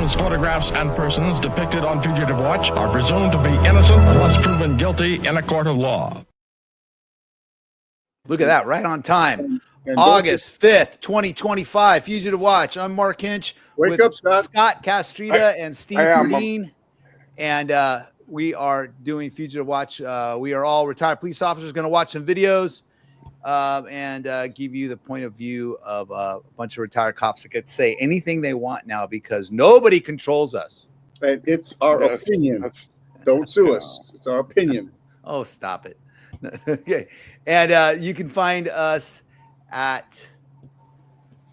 Persons, photographs, and persons depicted on Fugitive Watch are presumed to be innocent unless proven guilty in a court of law. Look at that, right on time. August 5th, 2025, Fugitive Watch. I'm Mark Hinch. Wake up, Scott. Scott Castrita and Steve Dean. And we are doing Fugitive Watch. We are all retired police officers going to watch some videos and give you the point of view of a bunch of retired cops that could say anything they want now because nobody controls us. And it's our opinion. Don't sue us. It's our opinion. Oh, stop it. Okay. And you can find us at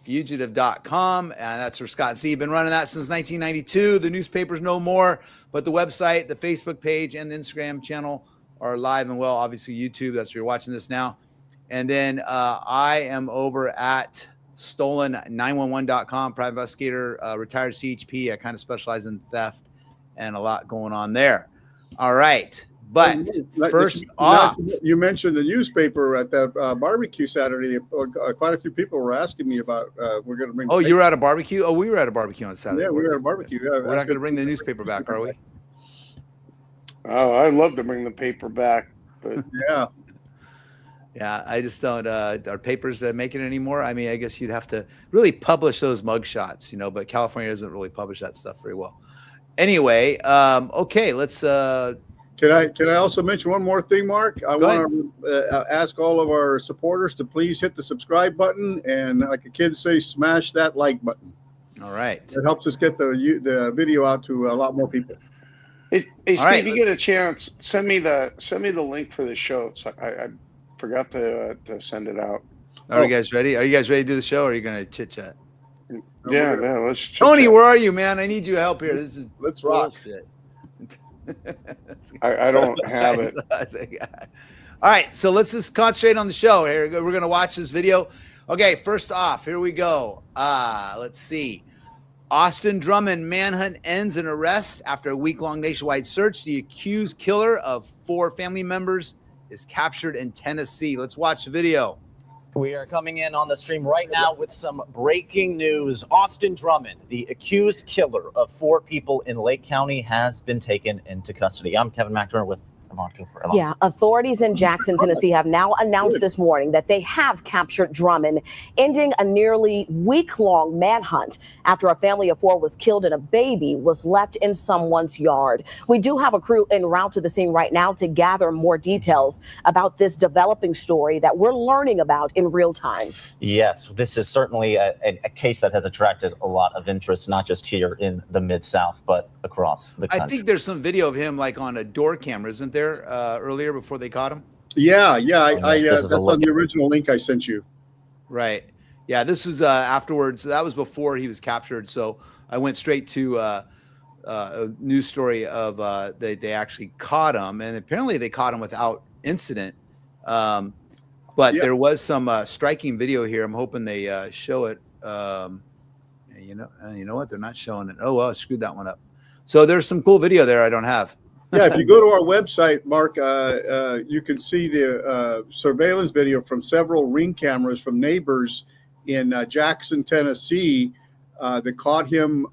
fugitive.com. And that's where Scott and Steve have been running that since 1992. The newspaper's no more, but the website, the Facebook page, and the Instagram channel are live and well. Obviously, YouTube. That's where you're watching this now. And then I am over at stolen911.com, private investigator, retired CHP. I kind of specialize in theft and a lot going on there. All right. But first off, you mentioned the newspaper at that barbecue Saturday. Quite a few people were asking me about. We're going to bring. Oh, you were at a barbecue? Oh, we were at a barbecue on Saturday. Yeah, we were at a barbecue. Yeah, we're not going to bring the newspaper back, are we? Oh, I'd love to bring the paper back, but yeah, I just don't. Are papers make it anymore? I mean, I guess you'd have to really publish those mugshots, but California doesn't really publish that stuff very well. Anyway, okay, let's. Can I also mention one more thing, Mark? I want to ask all of our supporters to please hit the subscribe button and, like the kids say, smash that like button. All right. It helps us get the video out to a lot more people. Hey, Steve, you get a chance, send me the link for the show. So I forgot to send it out. Are you guys ready? Are you guys ready to do the show, or are you going to chit chat? Yeah, let's. Tony, where are you, man? I need your help here. This is let's rock. I don't have it. All right, so let's just concentrate on the show. Here we're going to watch this video. Okay, first off, here we go. Let's see. Austin Drummond manhunt ends in arrest after a week-long nationwide search. The accused killer of 4 family members is captured in Tennessee. Let's watch the video. We are coming in on the stream right now with some breaking news. Austin Drummond, the accused killer of 4 people in Lake County, has been taken into custody. I'm Kevin McDermott with Vermont Cooper. Yeah, authorities in Jackson, Tennessee have now announced this morning that they have captured Drummond, ending a nearly week-long manhunt after a family of 4 was killed and a baby was left in someone's yard. We do have a crew en route to the scene right now to gather more details about this developing story that we're learning about in real time. Yes, this is certainly a case that has attracted a lot of interest, not just here in the Mid-South, but across the country. I think there's some video of him like on a door camera, isn't there? Earlier before they caught him. Yeah. That's on the original link I sent you. Right. Yeah. This was afterwards. That was before he was captured. So I went straight to a news story of they actually caught him, and apparently they caught him without incident. But there was some striking video here. I'm hoping they show it. You know what? They're not showing it. Oh well, I screwed that one up. So there's some cool video there I don't have. Yeah, if you go to our website, Mark, you can see the surveillance video from several ring cameras from neighbors in Jackson, Tennessee, that caught him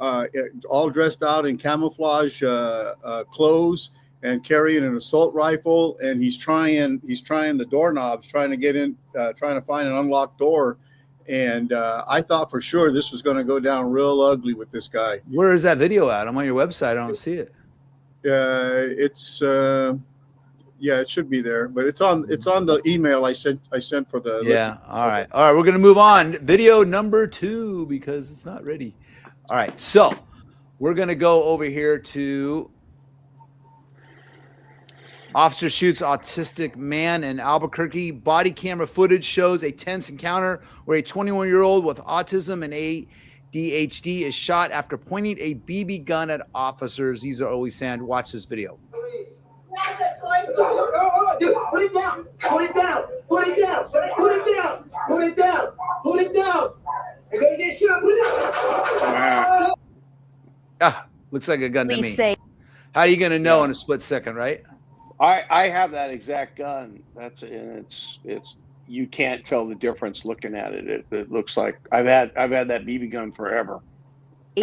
all dressed out in camouflage clothes and carrying an assault rifle, and he's trying the doorknobs, trying to get in, trying to find an unlocked door. And I thought for sure this was going to go down real ugly with this guy. Where is that video at? I'm on your website. I don't see it. It's it should be there, but it's on the email I sent for the listen. All right, we're gonna move on. Video number 2 because it's not ready. All right, so we're gonna go over here to officer shoots autistic man in Albuquerque. Body camera footage shows a tense encounter where a 21-year-old with autism and ADHD is shot after pointing a BB gun at officers. These are always sand. Watch this video. Dude, put it down. Put it down. Put it down. Put it down. Put it down. Put it down. You're gonna get shot. Put it down. Looks like a gun to me. How are you gonna know in a split second, right? I have that exact gun. It's you can't tell the difference looking at it. It looks like I've had that BB gun forever.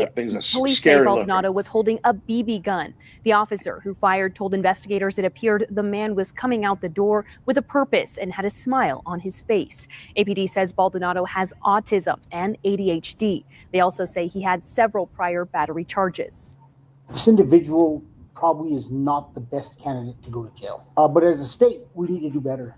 That thing's a Police say scary looking. Baldonado was holding a BB gun. The officer who fired told investigators it appeared the man was coming out the door with a purpose and had a smile on his face. APD says Baldonado has autism and ADHD. They also say he had several prior battery charges. This individual probably is not the best candidate to go to jail. But as a state, we need to do better.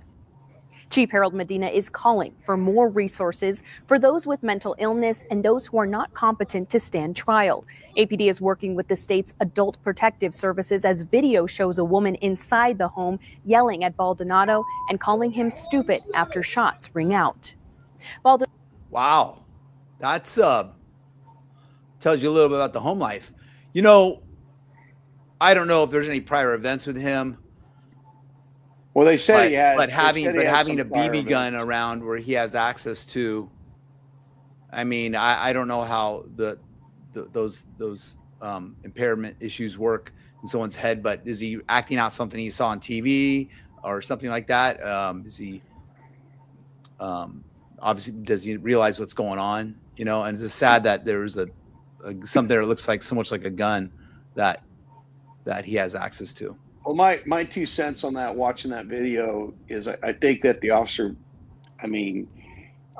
Chief Harold Medina is calling for more resources for those with mental illness and those who are not competent to stand trial. APD is working with the state's Adult Protective Services as video shows a woman inside the home yelling at Baldonado and calling him stupid after shots ring out. Wow. That's tells you a little bit about the home life. You know, I don't know if there's any prior events with him. Well, they said he had, but having a BB gun events around where he has access to, I mean, I don't know how those impairment issues work in someone's head, but is he acting out something he saw on TV or something like that? Is he obviously, does he realize what's going on? You know, and it's sad that there's something that looks like so much like a gun that he has access to. Well, my 2 cents on that, watching that video, is I think that the officer, I mean,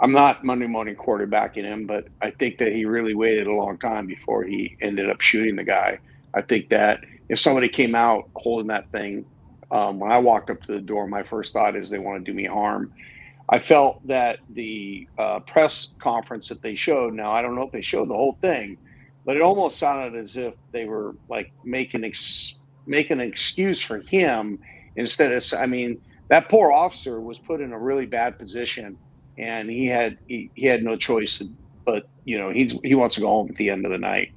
I'm not Monday morning quarterbacking him, but I think that he really waited a long time before he ended up shooting the guy. I think that if somebody came out holding that thing, when I walked up to the door, my first thought is they want to do me harm. I felt that the press conference that they showed, now I don't know if they showed the whole thing, but it almost sounded as if they were like making an excuse for him instead of, I mean, that poor officer was put in a really bad position, and he had no choice, but you know, he wants to go home at the end of the night.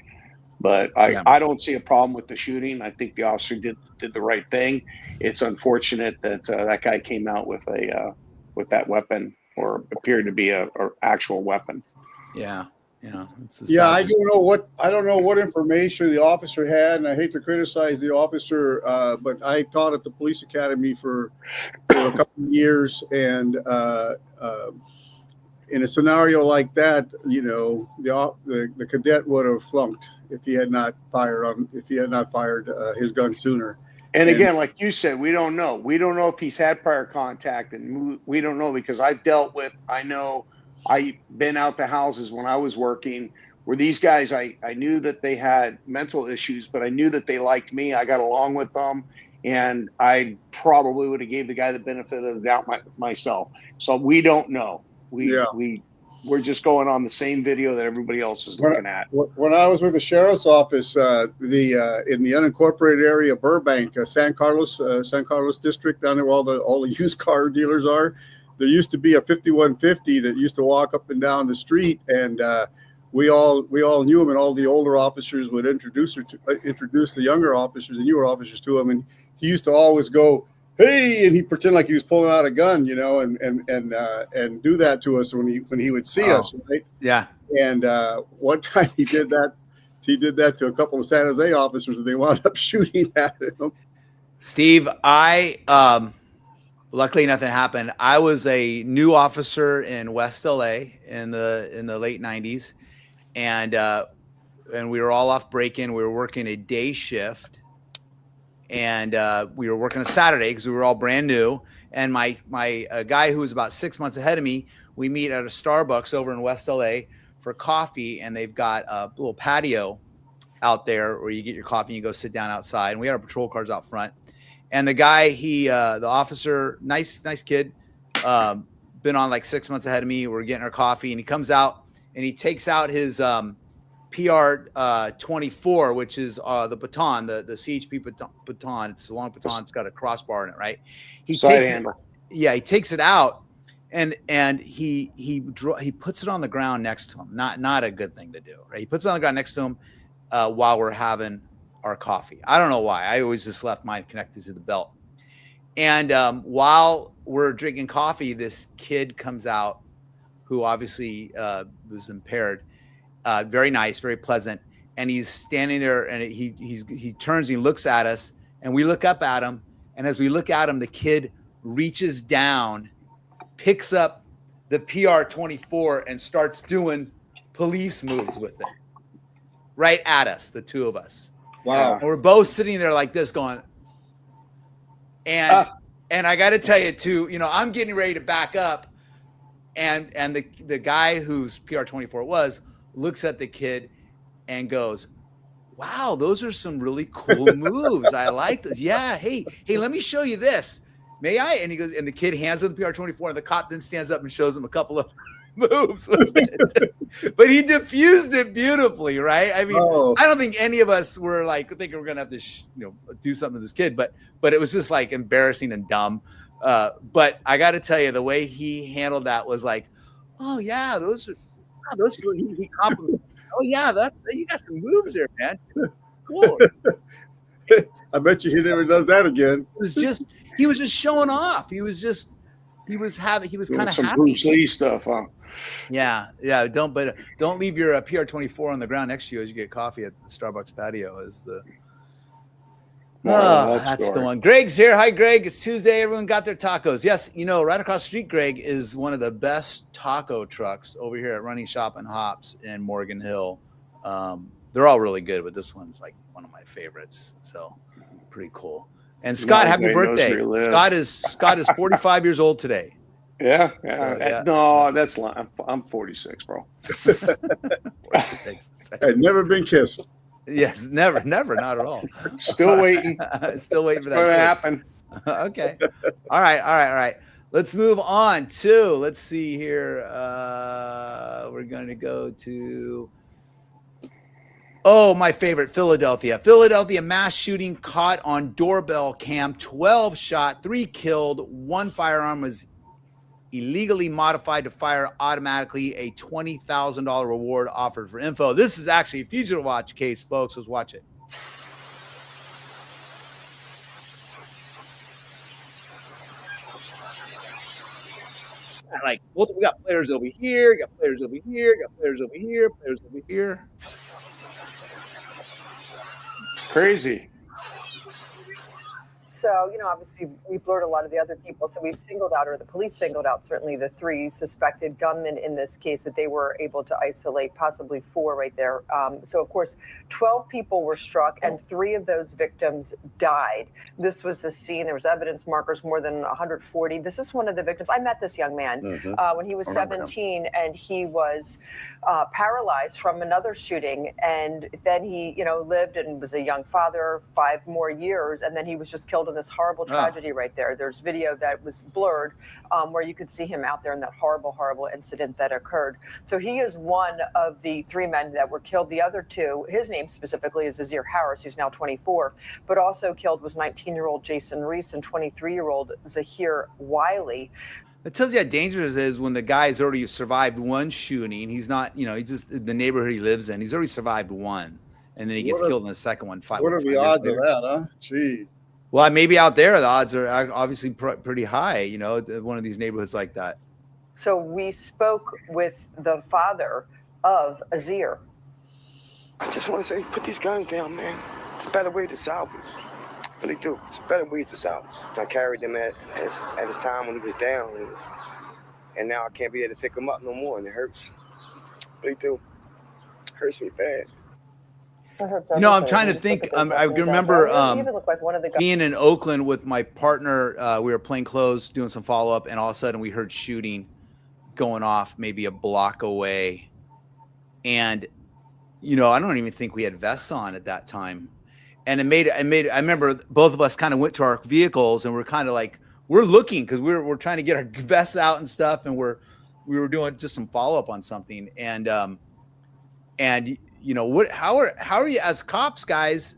But I don't see a problem with the shooting. I think the officer did the right thing. It's unfortunate that that guy came out with that weapon, or appeared to be a actual weapon. Yeah. I don't know what information the officer had, and I hate to criticize the officer, but I taught at the police academy for a couple of years, and in a scenario like that, you know, the cadet would have flunked if he had not fired his gun sooner. And again, like you said, we don't know. We don't know if he's had prior contact, and we don't know, because I've been out to houses when I was working where these guys, I knew that they had mental issues, but I knew that they liked me. I got along with them, and I probably would have gave the guy the benefit of the doubt myself. So we don't know. We're just going on the same video that everybody else is looking at. When I was with the sheriff's office, in the unincorporated area of Burbank, San Carlos district, down there where all the used car dealers are, there used to be a 5150 that used to walk up and down the street, and we all knew him, and all the older officers would introduce the younger officers, the newer officers, to him, and he used to always go, "Hey," and he'd pretend like he was pulling out a gun, you know, and do that to us when he would see us, right? Yeah. And one time he did that to a couple of San Jose officers, and they wound up shooting at him. Steve, luckily nothing happened. I was a new officer in West LA in the late 90s, and we were all off break-in. We were working a day shift, and we were working a Saturday because we were all brand new. And my guy who was about 6 months ahead of me, we meet at a Starbucks over in West LA for coffee, and they've got a little patio out there where you get your coffee and you go sit down outside. And we had our patrol cars out front. And the guy, the officer, nice kid, been on like 6 months ahead of me. We're getting our coffee, and he comes out and he takes out his PR 24, which is the baton, the CHP baton. It's a long baton. It's got a crossbar in it, right? He takes it out, and he puts it on the ground next to him. Not a good thing to do, right? He puts it on the ground next to him while we're having our coffee. I don't know why. I always just left mine connected to the belt. And while we're drinking coffee, this kid comes out who obviously was impaired. Very nice, very pleasant. And he's standing there, and he turns and he looks at us, and we look up at him. And as we look at him, the kid reaches down, picks up the PR 24, and starts doing police moves with it. right at us, the two of us. Wow. And we're both sitting there like this going, and I got to tell you too, you know, I'm getting ready to back up, and the guy whose PR-24 was looks at the kid and goes, wow, those are some really cool moves. I like this. Yeah. Hey, let me show you this. May I? And he goes, and the kid hands him the PR-24, and the cop then stands up and shows him a couple of moves with it. But he diffused it beautifully, right? I mean, I don't think any of us were like thinking we're gonna have to, do something to this kid, but it was just like embarrassing and dumb. But I got to tell you, the way he handled that was like, oh yeah, those he complimented. Oh yeah, you got some moves there, man. Cool. I bet you he never does that again. He was just showing off. He was kind of some happy. Bruce Lee stuff, huh? Yeah. Don't leave your PR-24 on the ground next to you as you get coffee at the Starbucks patio. That's the one. Greg's here. Hi, Greg. It's Tuesday. Everyone got their tacos. Yes, right across the street, Greg, is one of the best taco trucks over here at Running Shop and Hops in Morgan Hill. They're all really good, but this one's like one of my favorites. So pretty cool. And Scott, happy birthday. Scott is 45 years old today. Yeah. So, no, that's I'm 46, bro. I've never been kissed. Yes, never, not at all. Still waiting. Still waiting for that to happen. Okay. All right. Let's move on to, let's see here. We're going to go to, my favorite, Philadelphia. Philadelphia mass shooting caught on doorbell cam. 12 shot, 3 killed. 1 firearm was illegally modified to fire automatically. A $20,000 reward offered for info. This is actually a Fugitive Watch case, folks. Let's watch it. Like, we got players over here, got players over here, got players over here, players over here. Crazy. So, obviously we've blurred a lot of the other people. So we've singled out, or the police singled out, certainly the 3 suspected gunmen in this case that they were able to isolate, possibly 4 right there. So, of course, 12 people were struck and 3 of those victims died. This was the scene. There was evidence markers, more than 140. This is one of the victims. I met this young man when he was 17, and he was paralyzed from another shooting. And then he, lived and was a young father 5 more years. And then he was just killed in this horrible tragedy right there. There's video that was blurred where you could see him out there in that horrible, horrible incident that occurred. So he is one of the 3 men that were killed. The other 2, his name specifically is Azir Harris, who's now 24, but also killed was 19-year-old Jason Reese and 23-year-old Zahir Wiley. It tells you how dangerous it is when the guy's already survived 1 shooting. He's not, he's just the neighborhood he lives in. He's already survived 1, and then he gets killed in the second one. What are the odds of that, huh? Gee. Well, maybe out there the odds are obviously pretty high, one of these neighborhoods like that. So we spoke with the father of Azir. I just want to say, put these guns down, man. It's a better way to salvage. Really do. It's a better way to salvage. I carried him at his time when he was down, and now I can't be there to pick him up no more, and it hurts. Really do. It hurts me bad. I'm trying to think. I remember even look like one of the guys. being in Oakland with my partner. We were playing close, doing some follow-up, and all of a sudden we heard shooting going off maybe a block away. And, I don't even think we had vests on at that time. And I remember both of us kind of went to our vehicles, and we're kind of like, we're looking because we're trying to get our vests out and stuff. And we were doing just some follow-up on something. And how are you as cops, guys?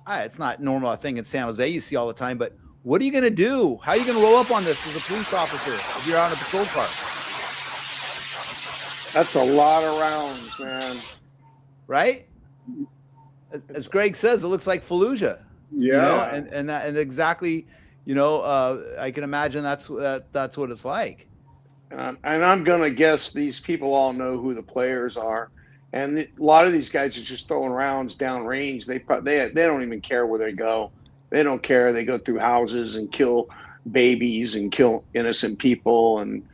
It's not normal thing in San Jose you see all the time, but what are you going to do? How are you going to roll up on this as a police officer if you're out in a patrol car? That's a lot of rounds, man. Right? As Greg says, it looks like Fallujah. Yeah. And exactly, I can imagine that's what it's like. And I'm going to guess these people all know who the players are. And a lot of these guys are just throwing rounds down range. They don't even care where they go. They don't care. They go through houses and kill babies and kill innocent people. And,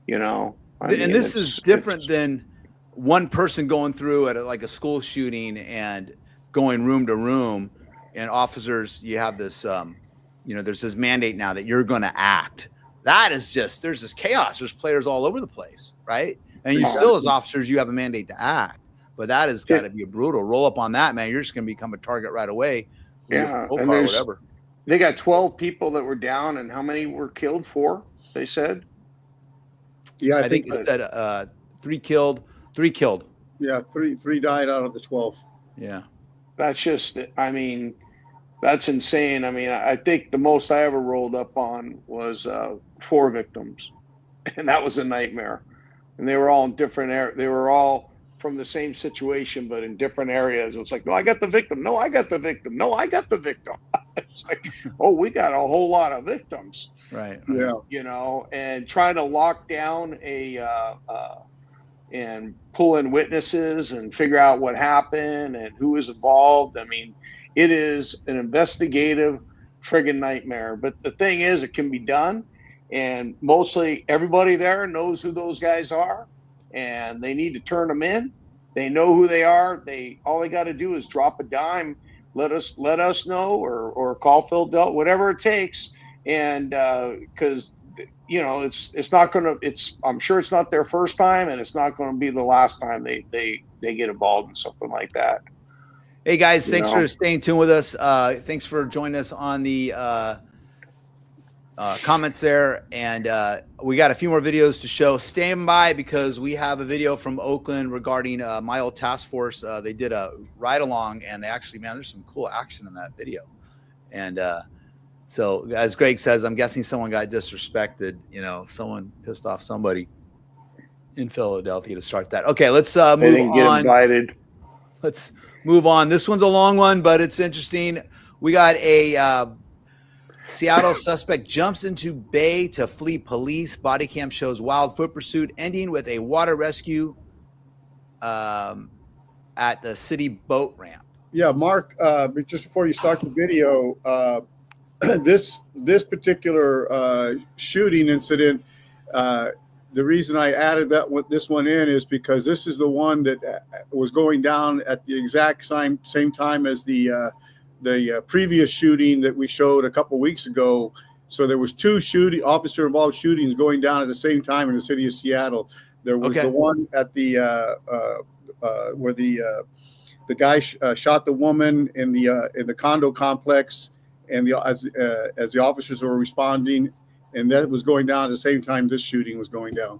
this is different than one person going through at like a school shooting and going room to room, and officers, you have this, there's this mandate now that you're going to act. That is just, there's this chaos. There's players all over the place, right? And you still, as officers, you have a mandate to act. But that has got to be a brutal roll up on that, man. You're just going to become a target right away. Yeah, and whatever. They got 12 people that were down, and how many were killed? 4, they said. Yeah, I think it said 3 killed. 3 killed. Yeah, three died out of the 12. Yeah, that's just. I mean, that's insane. I mean, I think the most I ever rolled up on was 4 victims, and that was a nightmare. And they were all in different areas. They were all from the same situation, but in different areas. It was like, no, I got the victim. No, I got the victim. No, I got the victim. It's like, oh, we got a whole lot of victims. Right. Yeah. And trying to lock down and pull in witnesses and figure out what happened and who was involved. I mean, it is an investigative friggin' nightmare. But the thing is, it can be done. And mostly everybody there knows who those guys are, and they need to turn them in. They know who they are. All they got to do is drop a dime, let us know, or call Phil Delt, whatever it takes. And because it's not gonna. I'm sure it's not their first time, and it's not going to be the last time they get involved in something like that. Hey guys, thanks for staying tuned with us. Thanks for joining us on the comments there, and we got a few more videos to show. Stand by, because we have a video from Oakland regarding my old task force. They did a ride along, and they actually, man, there's some cool action in that video. And so as Greg says, I'm guessing someone got disrespected. Someone pissed off somebody in Philadelphia to start that. Okay, let's move they didn't get on. Invited. Let's move on. This one's a long one, but it's interesting. We got a Seattle suspect jumps into bay to flee police. Bodycam shows wild foot pursuit ending with a water rescue at the city boat ramp. Yeah, Mark, just before you start the video, this particular shooting incident, the reason I added this one in is because this is the one that was going down at the exact same time as the previous shooting that we showed a couple weeks ago. So there was 2 officer-involved shootings going down at the same time in the city of Seattle. There was the one at the where the guy shot the woman in the condo complex, and as the officers were responding, and that was going down at the same time this shooting was going down.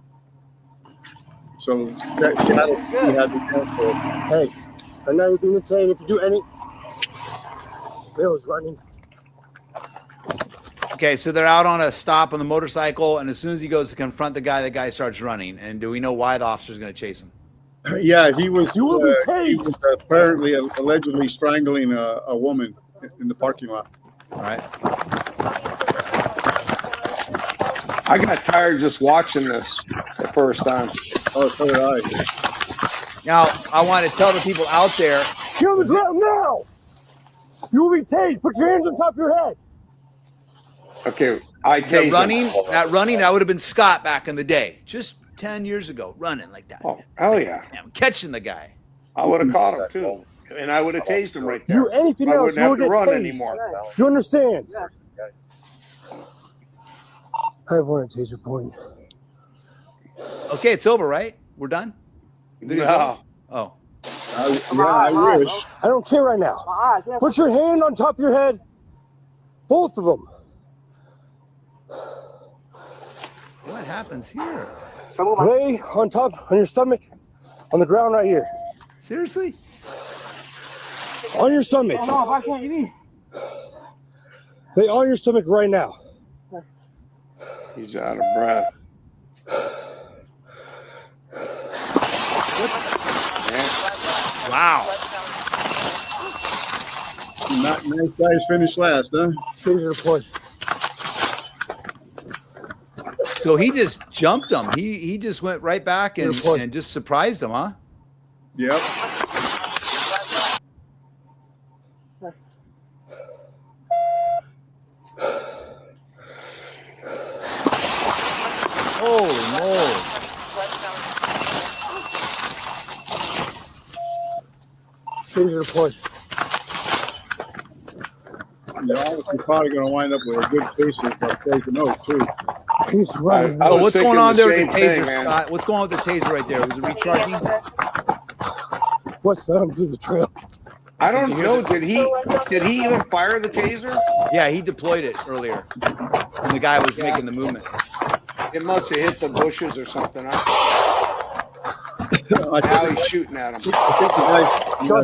So Seattle had the chance. Hey, I know you're doing saying if you do any. Bill's running. Okay, so they're out on a stop on the motorcycle, and as soon as he goes to confront the guy starts running. And do we know why the officer's going to chase him? Yeah, he was apparently allegedly strangling a woman in the parking lot. All right. I got tired just watching this the first time. Oh, so did I. Now, I want to tell the people out there. Get on the ground now! You will be tased. Put your hands on top of your head. Okay, I tased running, that would have been Scott back in the day. Just 10 years ago, running like that. Oh, hell yeah. Catching the guy. I would have caught him, too. And I would have tased him right there. You anything I else, wouldn't have to run tased. anymore. You understand? I have one at taser point. Okay, it's over, right? We're done? No. Oh. I wish. I don't care right now. Put your hand on top of your head. Both of them. What happens here? Lay on top, on your stomach, on the ground right here. Seriously? On your stomach. Lay on your stomach right now. He's out of breath. Wow. Nice guys finished last, huh? So he just jumped him. He just went right back and just surprised him, huh? Yep. Holy moly. Taser deployed. You're probably going to wind up with a good case of poison oak, too. He's running. Oh, what's going on there with the same taser, thing, Scott? What's going on with the taser right there? Was it recharging? What's down through the trail? I don't know. Did he even fire the taser? Yeah, he deployed it earlier. And the guy was making the movement. It must have hit the bushes or something. Now he's shooting at him. I think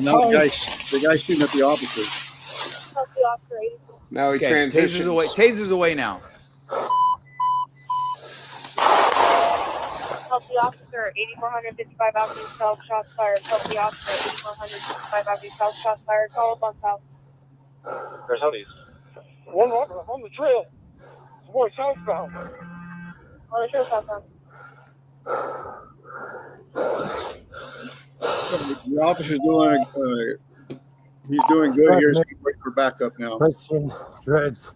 the guy's shooting at the officers. Now he Okay, transitions. Taser's away now. Help the officer, 8455 Avenue South, shots fired. Help the officer, 8455 Avenue South, shots fired. Call up on South. Where's Howdy's? One on the trail. More southbound. On the trail southbound. The officer's doing, he's doing good here. He's waiting for backup now. Question, dreads.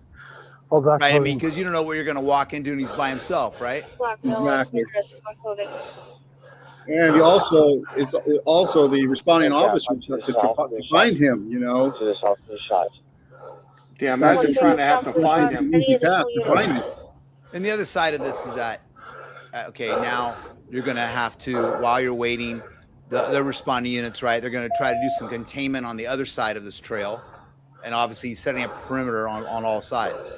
All back. Right, I mean, because you don't know what you're going to walk into and he's by himself, right? Exactly. And he also, it's also the responding officers to find him, you know. Yeah, imagine trying to have to find him. Easy path to find him. And the other side of this is that, okay, now you're going to have to, while you're waiting, the responding units, right, they're going to try to do some containment on the other side of this trail. And obviously setting up perimeter on all sides.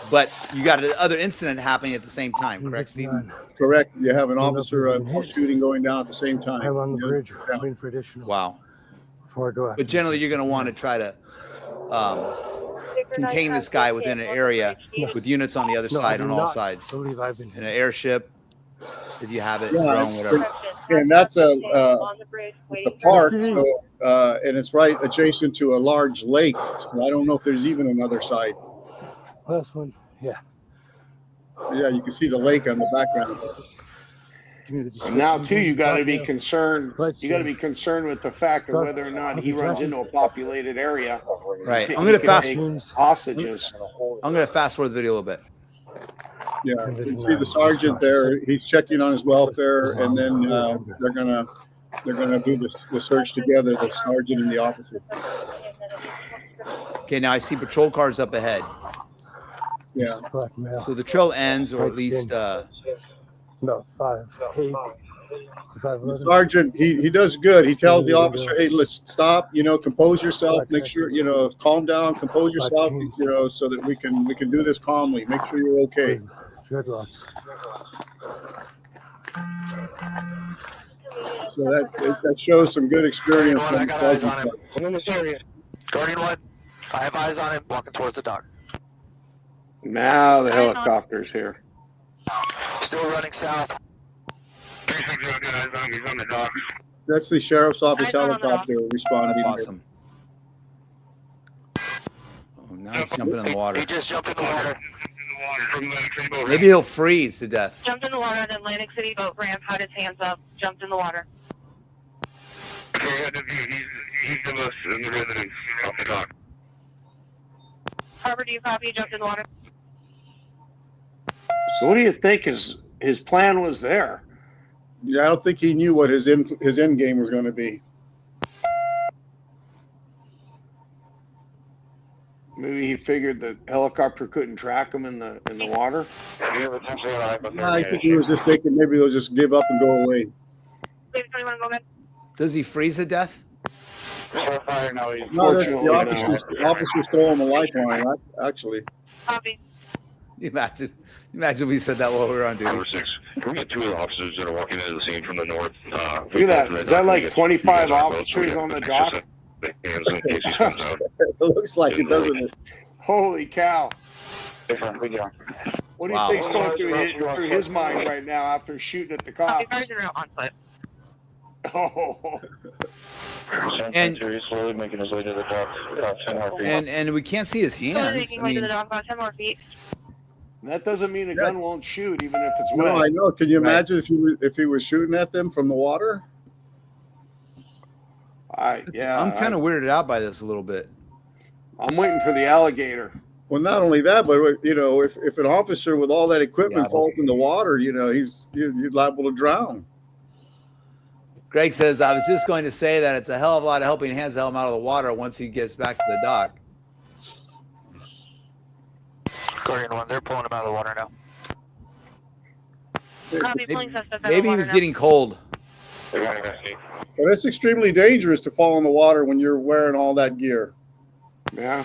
But you got another incident happening at the same time, correct, Stephen? Correct. You have an officer shooting going down at the same time. I'm on the bridge, waiting for additional. Wow. Before I go after But generally, you're going to want to try to contain this guy within an area with units on the other side, on all sides. I believe I've been In an airship, if you have it, drone, whatever. And that's a park, so, and it's right adjacent to a large lake. So I don't know if there's even another side. Last one, yeah. Yeah, you can see the lake on the background. And now, too, you got to be concerned. You got to be concerned with the fact of whether or not he runs into a populated area. Right. I'm going to fast hostages. I'm going to fast forward the video a little bit. Yeah, you can see the sergeant there. He's checking on his welfare, and then they're gonna do the search together. The sergeant and the officer. Okay, now I see patrol cars up ahead. Yeah. So the trail ends, or at least. No, 5, 8, 5, The sergeant, he does good. He tells the officer, "Hey, let's stop. You know, compose yourself. Make sure calm down. Compose yourself. You know, so that we can do this calmly. Make sure you're okay." Dreadlocks. So that shows some good experience. I got eyes on him. I'm in this area. Guardian 1, I have eyes on him walking towards the dock. Now the helicopter's here. Still running south. That's the sheriff's office helicopter responding. That's awesome. Oh, now he's jumping in the water. He just jumped in the water. Maybe he'll freeze to death. Jumped in the water at Atlantic City boat ramp, had his hands up, jumped in the water. He's the most in the residence off the dock. Harbor, do you copy? Jumped in the water. So what do you think his plan was there? Yeah, I don't think he knew what his end game was going to be. Maybe he figured the helicopter couldn't track him in the water. I think he was just thinking maybe they'll just give up and go away. Does he freeze to death? No, the officers throw him a lifeline, actually. Copy. Imagine if we said that while we were on duty. Number 6. Can we get 2 of the officers that are walking into the scene from the north? Look at that. Is that like 25 officers on the dock? It looks like it, doesn't it? Holy cow. What do you think's going through his mind right now after shooting at the cops? Oh. And slowly making his way to the dock. About 10 more feet. And we can't see his hands. Making way to the dock, about 10 more feet. That doesn't mean a gun won't shoot, even if it's wet. No, I know. Can you imagine if he was shooting at them from the water? I'm kind of weirded out by this a little bit. I'm waiting for the alligator. Well, not only that, but if an officer with all that equipment falls in the water, you're liable to drown. Greg says, I was just going to say that it's a hell of a lot of helping hands to help him out of the water once he gets back to the dock. Guardian 1, they're pulling him out of the water now. Maybe he was getting cold. Well, it's extremely dangerous to fall in the water when you're wearing all that gear. Yeah.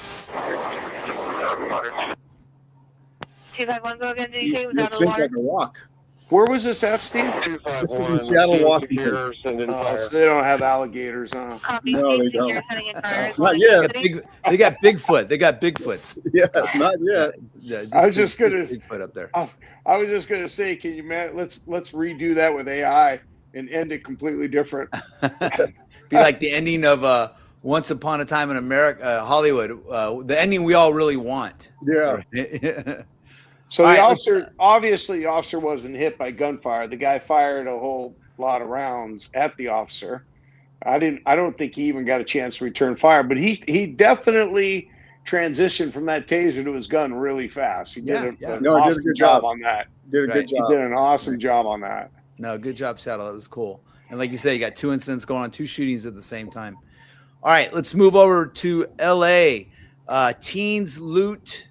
251, go again. Did you say it was You out of the sink water? like a rock. Where was this at, Steve? This was in Seattle, Washington. Oh, so they don't have alligators, huh? No, they don't. Not Not yet. yet. They got Bigfoot. They got Bigfoots. Yes, not yet. Yeah, I was just gonna Bigfoot up there. I was just gonna say, can you let's redo that with AI and end it completely different. Be like the ending of Once Upon a Time in America, Hollywood. The ending we all really want. Yeah. So All the right, officer, obviously, the officer wasn't hit by gunfire. The guy fired a whole lot of rounds at the officer. I don't think he even got a chance to return fire, but he definitely transitioned from that taser to his gun really fast. He did an awesome job on that. Did a good job. He did an awesome job on that. No, good job, Seattle. That was cool. And like you say, you got 2 incidents going on, 2 shootings at the same time. All right, let's move over to L.A. Teens loot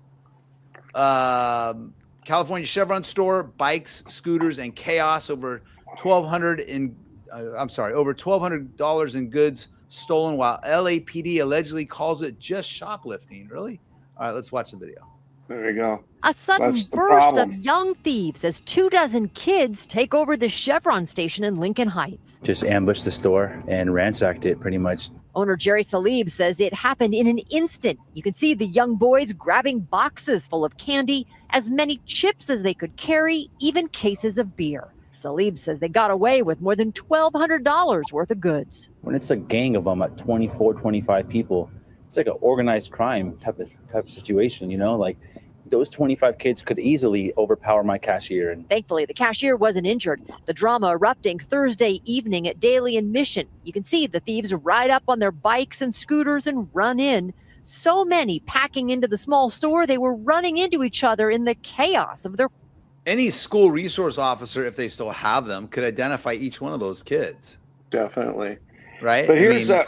California Chevron store, bikes, scooters, and chaos. Over $1,200 in goods stolen, while LAPD allegedly calls it just shoplifting. Really? All right, let's watch the video. There you go. A sudden That's the burst problem. of young thieves as 24 kids take over the Chevron station in Lincoln Heights. Just ambushed the store and ransacked it pretty much. Owner Jerry Salib says it happened in an instant. You can see the young boys grabbing boxes full of candy, as many chips as they could carry, even cases of beer. Salib says they got away with more than $1,200 worth of goods. When it's a gang of them at 24, 25 people, it's like an organized crime type of situation, you know? Like those 25 kids could easily overpower my cashier. And Thankfully, the cashier wasn't injured. The drama erupting Thursday evening at Daly and Mission. You can see the thieves ride up on their bikes and scooters and run in. So many packing into the small store, they were running into each other in the chaos of their... Any school resource officer, if they still have them, could identify each one of those kids. Definitely. Right? But here's the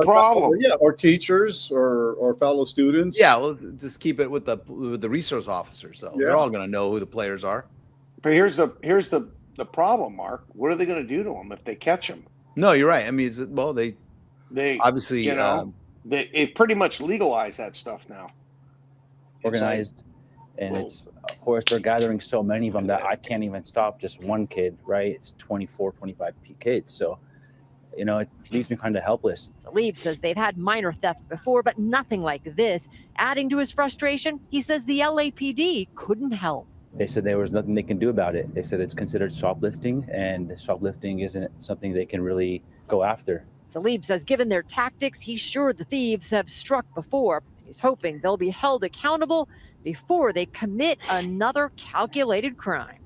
problem. Yeah, or teachers or fellow students. Yeah, well, just keep it with the resource officers, though. Yeah. They're all going to know who the players are. But here's the problem, Mark. What are they going to do to them if they catch them? No, you're right. I mean, they obviously, they pretty much legalize that stuff now. organized. And it's, of course, they're gathering so many of them that I can't even stop just one kid, right? It's 24, 25 kids. So, you know, it leaves me kind of helpless. Salib says they've had minor theft before, but nothing like this. Adding to his frustration, he says the LAPD couldn't help. They said there was nothing they can do about it. They said it's considered shoplifting, and shoplifting isn't something they can really go after. Salib says given their tactics, he's sure the thieves have struck before. He's hoping they'll be held accountable before they commit another calculated crime.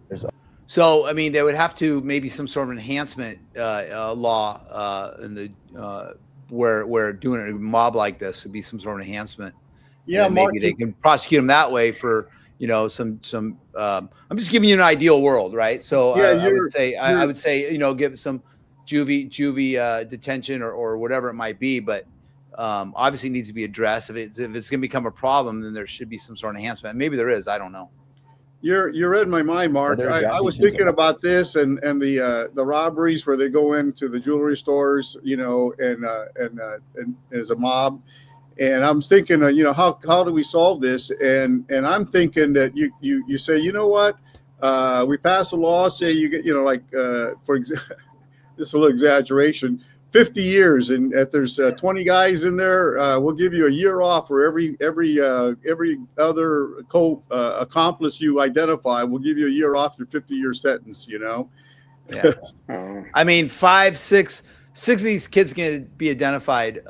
So, I mean, they would have to maybe some sort of enhancement law in the where doing a mob like this would be some sort of enhancement. Yeah, and maybe Mark, they can prosecute them that way for, you know, some. I'm just giving you an ideal world, right? So Yeah, I would say, you know, give some juvie detention or whatever it might be, but obviously it needs to be addressed. If it's going to become a problem, then there should be some sort of enhancement. Maybe there is. I don't know. You're in my mind, Mark. I was thinking about this and the robberies where they go into the jewelry stores, you know, and as a mob. And I'm thinking, you know, how do we solve this? And I'm thinking that you say, you know what, we pass a law, say you get, you know, like for example, this is a little exaggeration, 50 years, and if there's 20 guys in there, we'll give you a year off for every other accomplice you identify. We'll give you a year off your 50-year sentence. You know. Yeah. I mean, 5, 6 of these kids can be identified.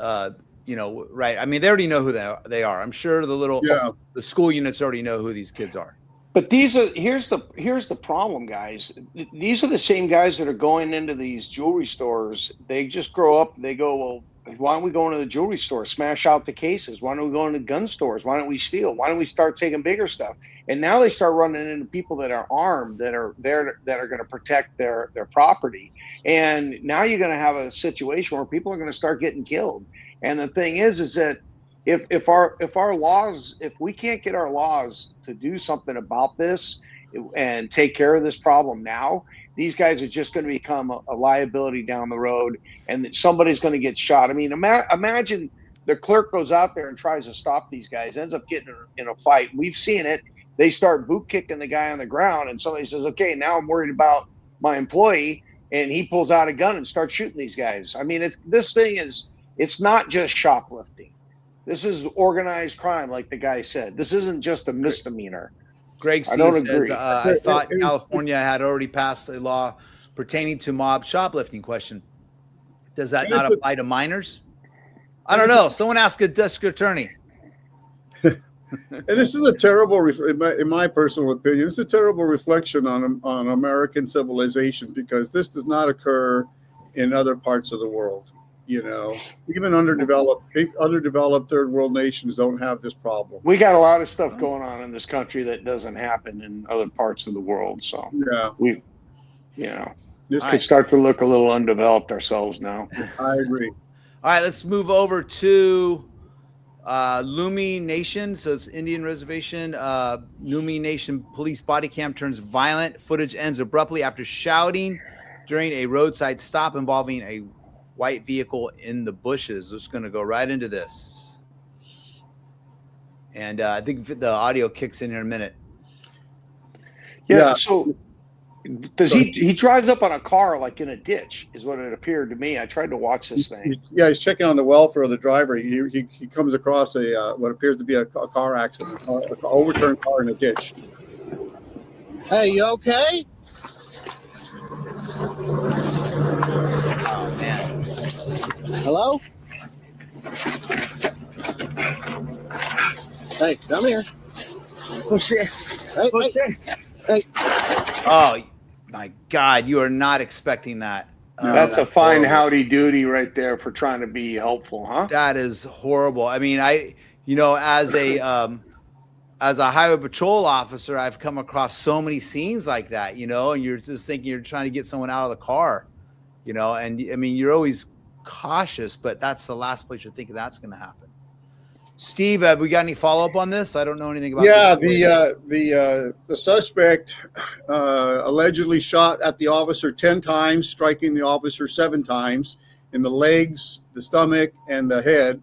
You know, right? I mean, they already know who they are. I'm sure the school units already know who these kids are. But here's the problem, guys. These are the same guys that are going into these jewelry stores. They just grow up and they go, well, Why don't we go into the jewelry store, smash out the cases? Why don't we go into gun stores? Why don't we steal? Why don't we start taking bigger stuff? And now they start running into people that are armed, that are there, that are going to protect their property. And now you're going to have a situation where people are going to start getting killed. And the thing is that if our laws, if we can't get our laws to do something about this and take care of this problem now, these guys are just going to become a liability down the road, and somebody's going to get shot. I mean, imagine the clerk goes out there and tries to stop these guys, ends up getting in a fight. We've seen it. They start boot kicking the guy on the ground, and somebody says, okay, now I'm worried about my employee, and he pulls out a gun and starts shooting these guys. I mean, it's not just shoplifting. This is organized crime, like the guy said. This isn't just a misdemeanor. Greg C. says, I thought California had already passed a law pertaining to mob shoplifting. Question: does that not apply to minors? I don't know. Someone ask a district attorney. And this is a terrible, in my personal opinion, it's a terrible reflection on American civilization, because this does not occur in other parts of the world. You know, even underdeveloped third world nations don't have this problem. We got a lot of stuff going on in this country that doesn't happen in other parts of the world. So yeah, this could start to look a little undeveloped ourselves now. I agree. All right, let's move over to Lumi Nation. So it's Indian reservation. Lumi Nation police body cam turns violent. Footage ends abruptly after shouting during a roadside stop involving a white vehicle in the bushes. Just going to go right into this. And I think the audio kicks in here in a minute. Yeah. So does he drives up on a car like in a ditch is what it appeared to me. I tried to watch this thing. Yeah, he's checking on the welfare of the driver. He comes across what appears to be a car accident, an overturned car in a ditch. Hey, you okay? Oh man. Hello? Hey, come here. Push it. Hey, push it. Hey. Oh my God, you are not expecting that. That's a fine howdy doody right there for trying to be helpful, huh? That is horrible. I mean, as a highway patrol officer, I've come across so many scenes like that, and you're just thinking you're trying to get someone out of the car, and I mean, you're always cautious, but that's the last place you're thinking that's going to happen. Steve, have we got any follow-up on this? I don't know anything about the suspect allegedly shot at the officer 10 times, striking the officer 7 times in the legs, the stomach, and the head.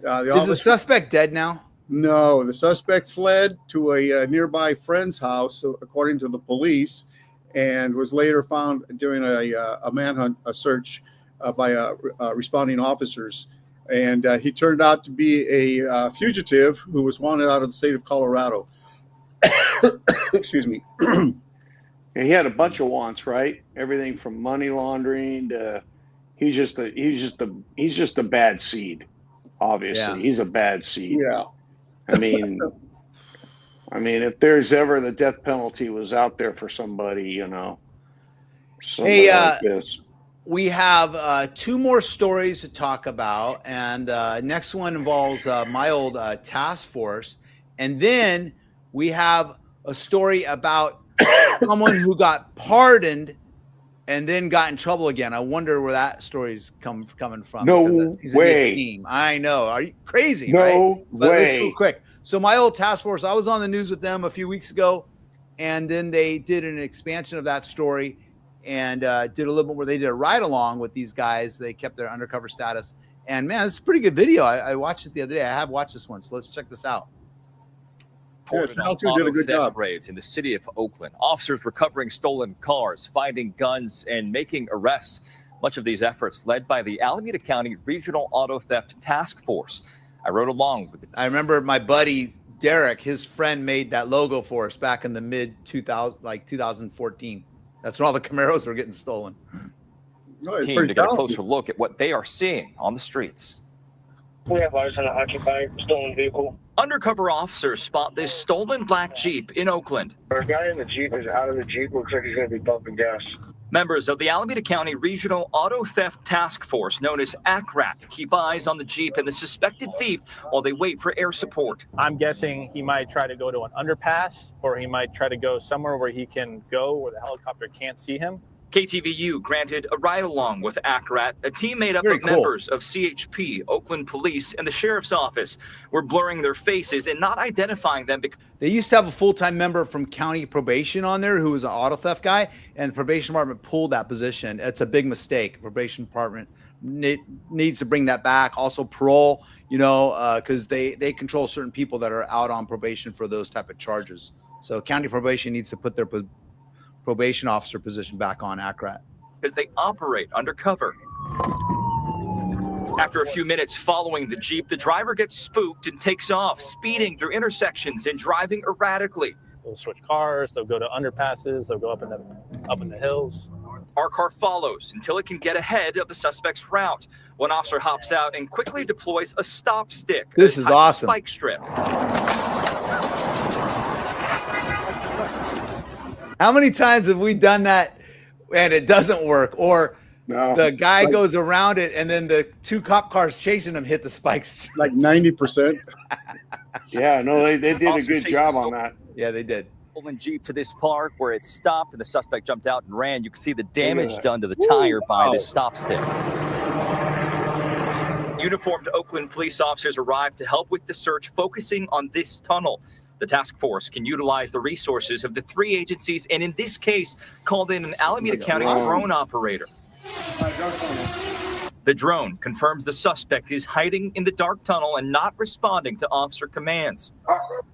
Is the suspect dead now? No, the suspect fled to a nearby friend's house, according to the police, and was later found during a manhunt, a search by responding officers. And he turned out to be a fugitive who was wanted out of the state of Colorado. Excuse me. He had a bunch of wants, right? Everything from money laundering to he's just a bad seed. Obviously, he's a bad seed. Yeah. I mean, if there's ever the death penalty was out there for somebody, like this. We have 2 more stories to talk about, and next one involves my old task force, and then we have a story about someone who got pardoned and then got in trouble again. I wonder where that story's coming from. No way. I know. Are you crazy? No right? But way. let's go quick. So my old task force, I was on the news with them a few weeks ago, and then they did an expansion of that story and did a little bit where they did a ride along with these guys. They kept their undercover status. And man, it's a pretty good video. I watched it the other day. I have watched this one. So let's check this out. Channel 2 did a good job. Raids in the city of Oakland. Officers recovering stolen cars, finding guns, and making arrests. Much of these efforts led by the Alameda County Regional Auto Theft Task Force. I rode along with I remember my buddy Derek, his friend made that logo for us back in the mid 2014. That's when all the Camaros were getting stolen. team to get a closer look at what they are seeing on the streets. We have eyes on an occupied stolen vehicle. Undercover officers spot this stolen black Jeep in Oakland. Our guy in the Jeep is out of the Jeep. Looks like he's going to be bumping gas. Members of the Alameda County Regional Auto Theft Task Force, known as ACRAT, keep eyes on the Jeep and the suspected thief while they wait for air support. I'm guessing he might try to go to an underpass, or he might try to go somewhere where he can go where the helicopter can't see him. KTVU granted a ride-along with ACRAT, a team made up of members of CHP, Oakland Police, and the Sheriff's Office. Were blurring their faces and not identifying them. They used to have a full-time member from county probation on there who was an auto theft guy, and the probation department pulled that position. It's a big mistake. Probation department needs to bring that back. Also parole, because they control certain people that are out on probation for those type of charges. So county probation needs to put their probation officer position back on ACRAT. Because they operate undercover. After a few minutes following the Jeep, the driver gets spooked and takes off, speeding through intersections and driving erratically. They'll switch cars, they'll go to underpasses, they'll go up in the hills. Our car follows until it can get ahead of the suspect's route. One officer hops out and quickly deploys a stop stick. This is awesome. Spike strip. How many times have we done that and it doesn't work? Or the guy goes around it and then the two cop cars chasing him hit the spikes. Like 90%. Yeah, no, they did a good job on that. Yeah, they did. Stolen Jeep to this park where it stopped and the suspect jumped out and ran. You can see the damage done to the tire by this stop stick. Uniformed Oakland police officers arrived to help with the search, focusing on this tunnel. The task force can utilize the resources of the three agencies, and in this case, called in an Alameda County drone operator. The drone confirms the suspect is hiding in the dark tunnel and not responding to officer commands.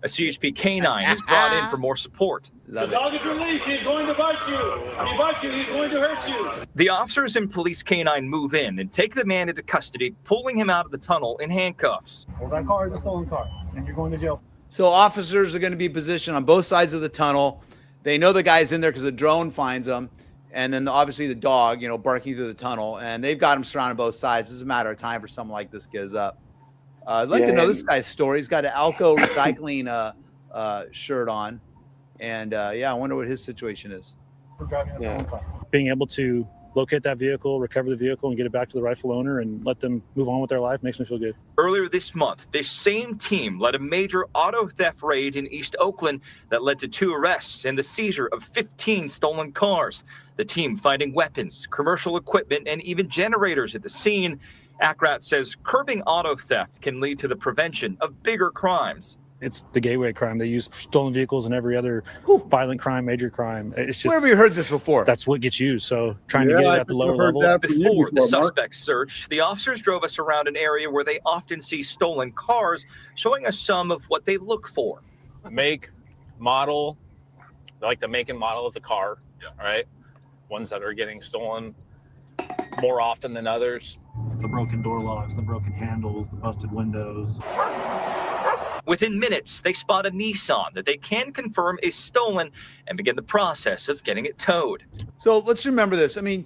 A CHP canine is brought in for more support. The dog is released. He's going to bite you. If he bites you, he's going to hurt you. The officers and police canine move in and take the man into custody, pulling him out of the tunnel in handcuffs. Well, that car is a stolen car, and you're going to jail. So officers are going to be positioned on both sides of the tunnel. They know the guy's in there because the drone finds them. And then obviously the dog, barking through the tunnel. And they've got him surrounded both sides. It's a matter of time for something like this gives up. I'd like to know this guy's story. He's got an Alco recycling shirt on. And I wonder what his situation is. Being able to locate that vehicle, recover the vehicle, and get it back to the rightful owner and let them move on with their life makes me feel good. Earlier this month, this same team led a major auto theft raid in East Oakland that led to 2 arrests and the seizure of 15 stolen cars. The team finding weapons, commercial equipment, and even generators at the scene. ACRAT says curbing auto theft can lead to the prevention of bigger crimes. It's the gateway crime. They use stolen vehicles and every other violent crime, major crime. It's just, where have you heard this before? That's what gets used. So trying to get it at the lower level. Before the suspect's search, the officers drove us around an area where they often see stolen cars, showing us some of what they look for. Make, model, like the make and model of the car, right? Ones that are getting stolen more often than others. The broken door locks, the broken handles, the busted windows. Within minutes, they spot a Nissan that they can confirm is stolen and begin the process of getting it towed. So let's remember this. I mean,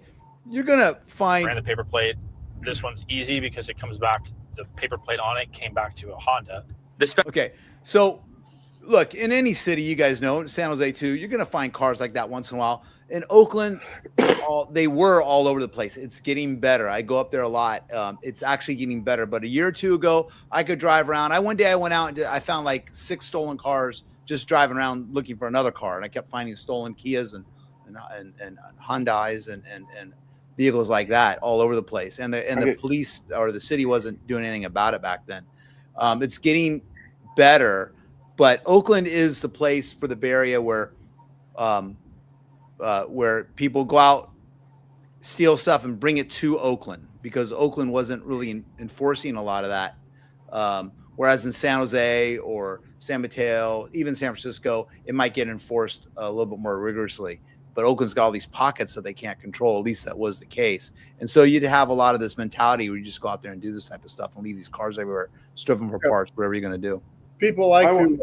you're going to find... Ran the paper plate. This one's easy because it comes back, the paper plate on it came back to a Honda. Okay, so look, in any city, you guys know, San Jose too, you're going to find cars like that once in a while. In Oakland, they were all over the place. It's getting better. I go up there a lot. It's actually getting better. But a year or two ago, I could drive around. One day I went out and I found like 6 stolen cars just driving around looking for another car. And I kept finding stolen Kias and Hyundais and vehicles like that all over the place. And the police or the city wasn't doing anything about it back then. It's getting better. But Oakland is the place for the Bay Area where people go out, steal stuff, and bring it to Oakland because Oakland wasn't really enforcing a lot of that. Whereas in San Jose or San Mateo, even San Francisco, it might get enforced a little bit more rigorously. But Oakland's got all these pockets that they can't control. At least that was the case. And so you'd have a lot of this mentality where you just go out there and do this type of stuff and leave these cars everywhere, strip them for parts, whatever you're going to do. People like certain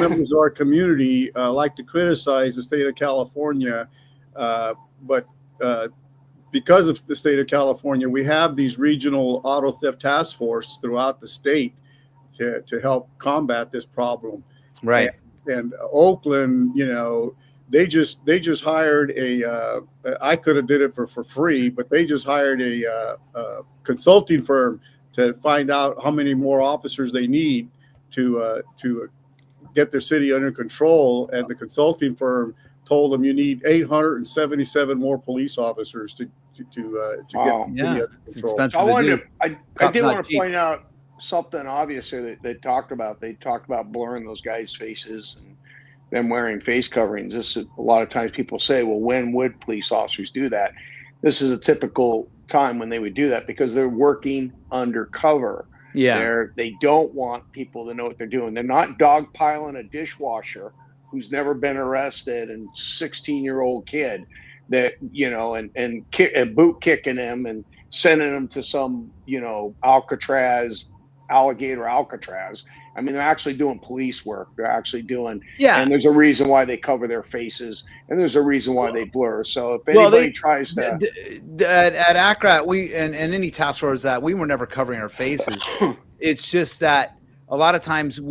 members of our community like to criticize the state of California, but because of the state of California, we have these regional auto theft task force throughout the state to help combat this problem. Right. And Oakland, they just hired I could have did it for free, but they just hired a consulting firm to find out how many more officers they need to get their city under control. And the consulting firm told them you need 877 more police officers to get under control. I did want to point out something obvious here that they talked about. They talked about blurring those guys' faces and them wearing face coverings. This is, a lot of times people say, well, when would police officers do that? This is a typical time when they would do that because they're working undercover. Yeah. They don't want people to know what they're doing. They're not dogpiling a dishwasher who's never been arrested and 16-year-old kid that, you know, and boot kicking him and sending him to some, you know, alligator Alcatraz. I mean, they're actually doing police work. They're actually doing, and there's a reason why they cover their faces, and there's a reason why they blur. So if anybody tries to at ACRAT, and any task force that we were never covering our faces. It's just that a lot of times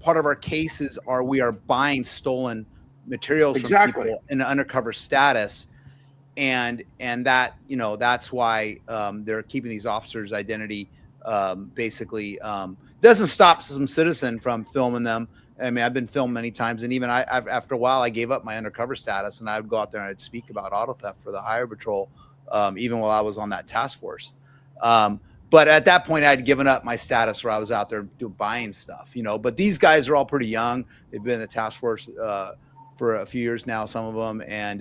part of our cases we are buying stolen materials from people in an undercover status, and that, you know, that's why they're keeping these officers' identity. Basically doesn't stop some citizen from filming them. I mean, I've been filmed many times, and even after a while I gave up my undercover status, and I would go out there and I'd speak about auto theft for the highway patrol, even while I was on that task force. But at that point I'd given up my status where I was out there buying stuff, you know. But these guys are all pretty young. They've been in the task force for a few years now, some of them, and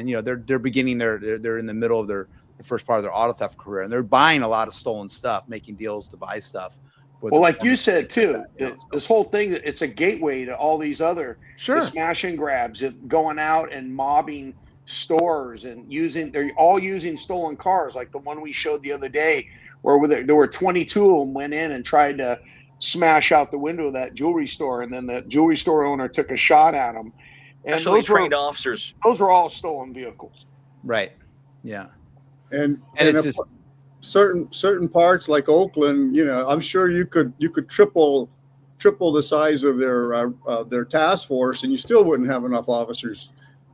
you know, they're beginning they're in the middle of the first part of their auto theft career, and they're buying a lot of stolen stuff, making deals to buy stuff. Well, like you said too, this whole thing, it's a gateway to all these other the smash and grabs, going out and mobbing stores and they're all using stolen cars, like the one we showed the other day, where there were 22 of them went in and tried to smash out the window of that jewelry store, and then the jewelry store owner took a shot at them. And Actually trained officers. Those were all stolen vehicles. Right. Yeah. And it's just certain parts like Oakland, you know, I'm sure you could triple the size of their task force, and you still wouldn't have enough officers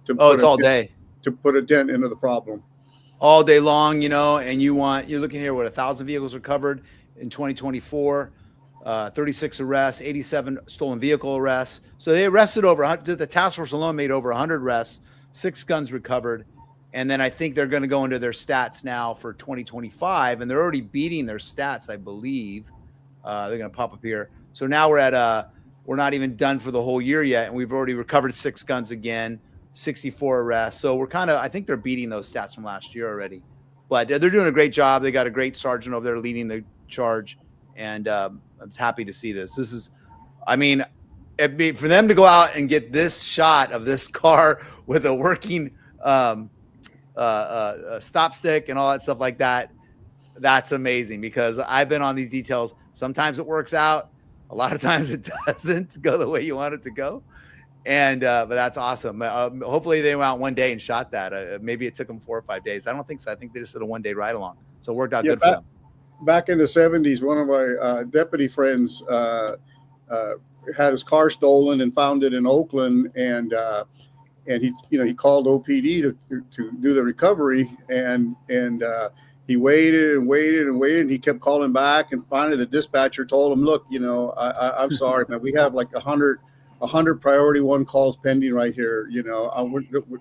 to put a dent into the problem all day long, you know. And you're looking here, 1,000 vehicles recovered in 2024, 36 arrests, 87 stolen vehicle arrests. So they arrested the task force alone made over 100 arrests, 6 guns recovered. And then I think they're going to go into their stats now for 2025, and they're already beating their stats, I believe. They're going to pop up here. So now we're not even done for the whole year yet, and we've already recovered 6 guns again, 64 arrests. So I think they're beating those stats from last year already. But they're doing a great job. They got a great sergeant over there leading the charge, and I'm happy to see this. This is, I mean, for them to go out and get this shot of this car with a working stop stick and all that stuff like that, that's amazing, because I've been on these details. Sometimes it works out, a lot of times it doesn't go the way you want it to go, and but that's awesome. Hopefully they went out one day and shot that. Maybe it took them 4 or 5 days. I don't think so. I think they just did a one-day ride along, so it worked out good for them. Back in the 70s, one of my deputy friends had his car stolen and found it in Oakland, and he called OPD to do the recovery, and he waited and waited and waited, and he kept calling back, and finally the dispatcher told him, look, you know, I'm sorry, man, we have like 100 priority 1 calls pending right here, you know,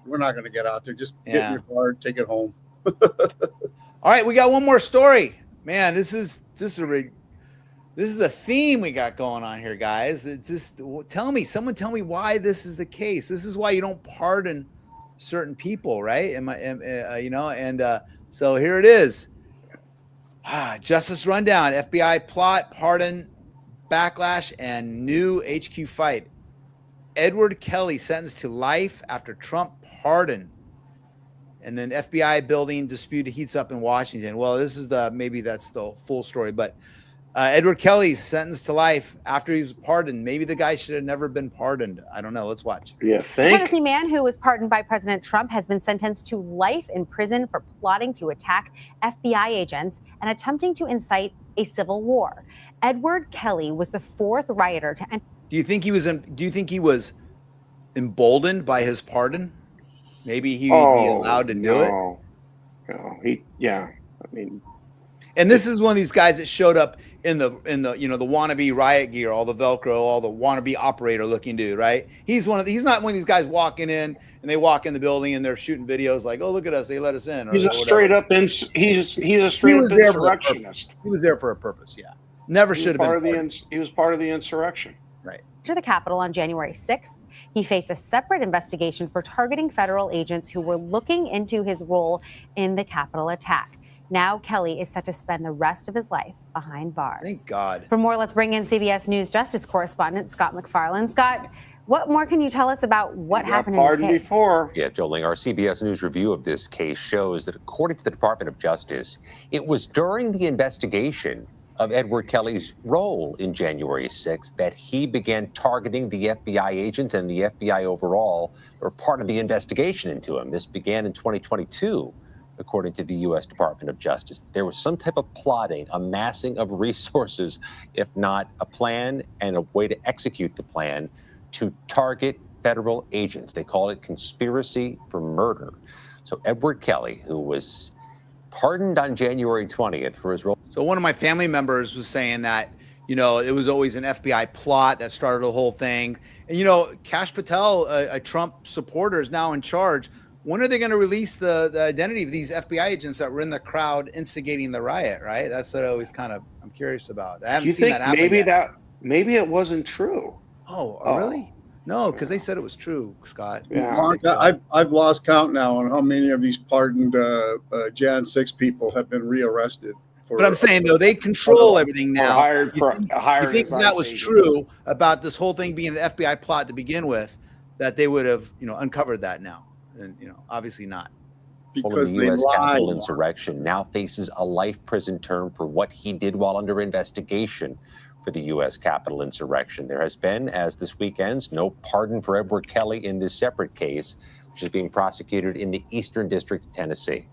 we're not going to get out there. Just get in your car, take it home. All right, we got one more story, man. This is a theme we got going on here, guys. Someone tell me why this is the case. This is why you don't pardon certain people, right? So here it is. Justice rundown: FBI plot, pardon, backlash, and new HQ fight. Edward Kelly sentenced to life after Trump pardon. And then FBI building dispute heats up in Washington. Well, this is maybe that's the full story, but Edward Kelly sentenced to life after he was pardoned. Maybe the guy should have never been pardoned. I don't know. Let's watch. Yeah, Tennessee man who was pardoned by President Trump has been sentenced to life in prison for plotting to attack FBI agents and attempting to incite a civil war. Edward Kelly was the 4th rioter to enter. Do you think he was emboldened by his pardon? Maybe he would be allowed to do it. No, I mean, and this is one of these guys that showed up in the the wannabe riot gear, all the Velcro, all the wannabe operator looking dude, right? He's not one of these guys walking in and they walk in the building and they're shooting videos like, oh, look at us, they let us in. He's a straight up insurrectionist. He was there for a purpose. Yeah, never should have been. He was part of the insurrection. Right. To the Capitol on January 6th, he faced a separate investigation for targeting federal agents who were looking into his role in the Capitol attack. Now Kelly is set to spend the rest of his life behind bars. Thank God. For more, let's bring in CBS News Justice correspondent Scott McFarland. Scott, what more can you tell us about what happened in this case? Before. Yeah, Joling, our CBS News review of this case shows that according to the Department of Justice, it was during the investigation of Edward Kelly's role in January 6th that he began targeting the FBI agents and the FBI overall, or part of the investigation into him. This began in 2022, according to the U.S. Department of Justice. There was some type of plotting, amassing of resources, if not a plan and a way to execute the plan to target federal agents. They called it conspiracy for murder. So Edward Kelly, who was pardoned on January 20th for his role. So one of my family members was saying that, it was always an FBI plot that started the whole thing. And, Kash Patel, a Trump supporter, is now in charge. When are they going to release the identity of these FBI agents that were in the crowd instigating the riot, right? That's what I always I'm curious about. I haven't seen that happen Maybe it wasn't true. Oh, really? No, because they said it was true, Scott. Yeah. Mark, I've lost count now on how many of these pardoned Jan 6 people have been rearrested. But I'm saying, though, they control everything now. You think that was true about this whole thing being an FBI plot to begin with, that they would have, uncovered that now? And, obviously not. Because the U.S. Capitol insurrection now faces a life prison term for what he did while under investigation for the U.S. Capitol insurrection. There has been, as this week ends, no pardon for Edward Kelly in this separate case, which is being prosecuted in the Eastern District of Tennessee.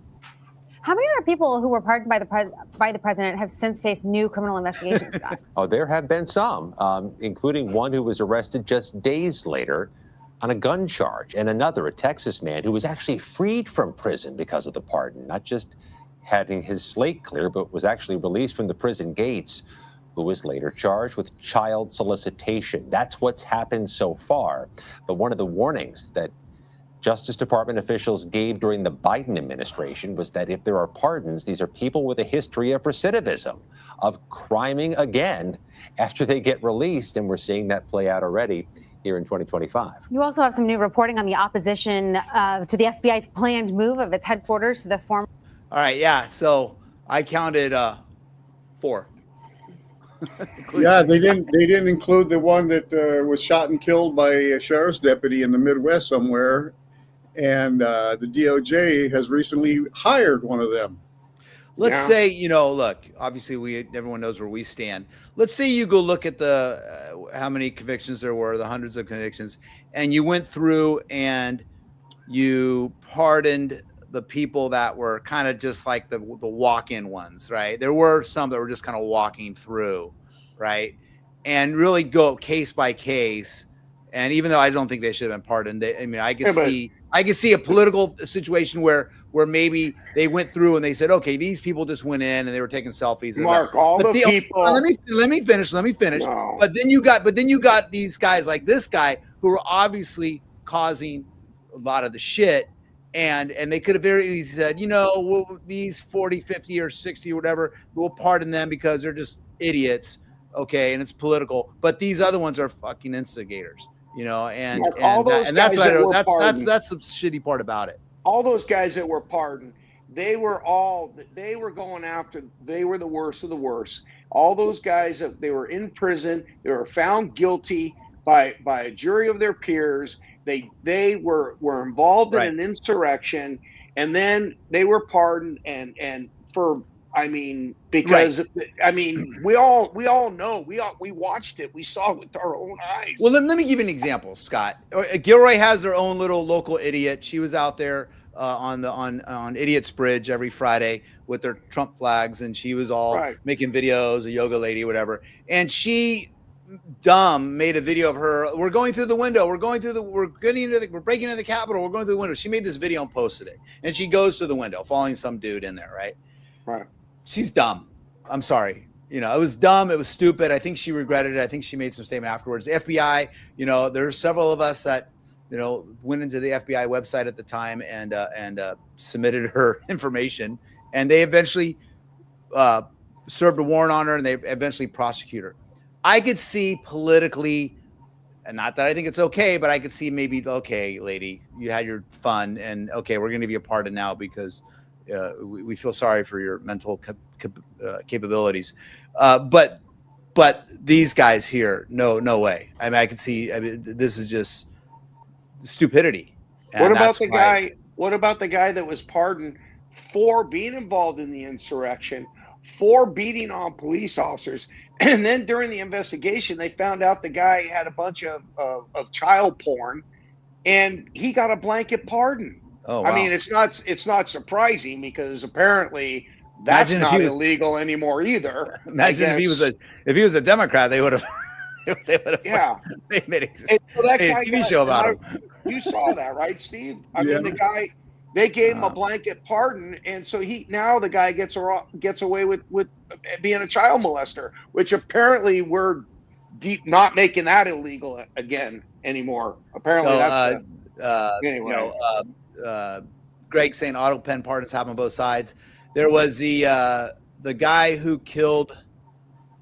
How many other people who were pardoned by the president have since faced new criminal investigations, Scott? Oh, there have been some, including one who was arrested just days later on a gun charge, and another, a Texas man, who was actually freed from prison because of the pardon, not just having his slate clear, but was actually released from the prison gates, who was later charged with child solicitation. That's what's happened so far. But one of the warnings that Justice Department officials gave during the Biden administration was that if there are pardons, these are people with a history of recidivism, of criming again after they get released. And we're seeing that play out already here in 2025. You also have some new reporting on the opposition to the FBI's planned move of its headquarters to the former. All right, yeah. So I counted 4. Yeah, they didn't include the one that was shot and killed by a sheriff's deputy in the Midwest somewhere, and the DOJ has recently hired one of them. Let's say, look, obviously everyone knows where we stand. Let's say you go look at the how many convictions there were, the hundreds of convictions, and you went through and you pardoned the people that were kind of just like the walk-in ones, right? There were some that were just kind of walking through, right? And really go case by case. And even though I don't think they should have been pardoned, I could see a political situation where maybe they went through and they said, okay, these people just went in and they were taking selfies. Mark, people. Let me finish. No. But then you got these guys like this guy who are obviously causing a lot of the shit. And they could have very easily said, these 40, 50 or 60 or whatever, we'll pardon them because they're just idiots. Okay. And it's political, but these other ones are fucking instigators, and that's the shitty part about it. All those guys that were pardoned, they were going after, they were the worst of the worst. All those guys that they were in prison, they were found guilty by a jury of their peers. They were involved in an insurrection, and then they were pardoned because we all know, we watched it, we saw it with our own eyes. Well, let me give you an example, Scott. Gilroy has their own little local idiot. She was out there on Idiot's Bridge every Friday with their Trump flags, and she was all making videos, a yoga lady, whatever. And she dumb made a video of her. We're going through the window. We're breaking into the Capitol. We're going through the window. She made this video and posted it. And she goes to the window, following some dude in there, right? Right. She's dumb. I'm sorry. You know, it was dumb. It was stupid. I think she regretted it. I think she made some statement afterwards. The FBI, you know, there's several of us that, you know, went into the FBI website at the time and submitted her information, and they eventually served a warrant on her, and they eventually prosecuted her. I could see politically, and not that I think it's okay, but I could see maybe, okay, lady, you had your fun, and okay, we're going to give you a pardon now because we feel sorry for your mental capabilities. But these guys here, no way. I mean, I could see. I mean, this is just stupidity. And what about the guy? What about the guy that was pardoned for being involved in the insurrection, for beating on police officers, and then during the investigation, they found out the guy had a bunch of child porn, and he got a blanket pardon. Oh, wow. I mean, it's not surprising because apparently that's not illegal anymore either. Imagine if he was a Democrat, they would have. Yeah, they made a TV show about him. You saw that, right, Steve? I mean, the guy, they gave him a blanket pardon, and so the guy gets away with being a child molester, which apparently we're not making that illegal again anymore. Apparently, anyway. Greg saying auto pen pardons happen on both sides. There was the guy who killed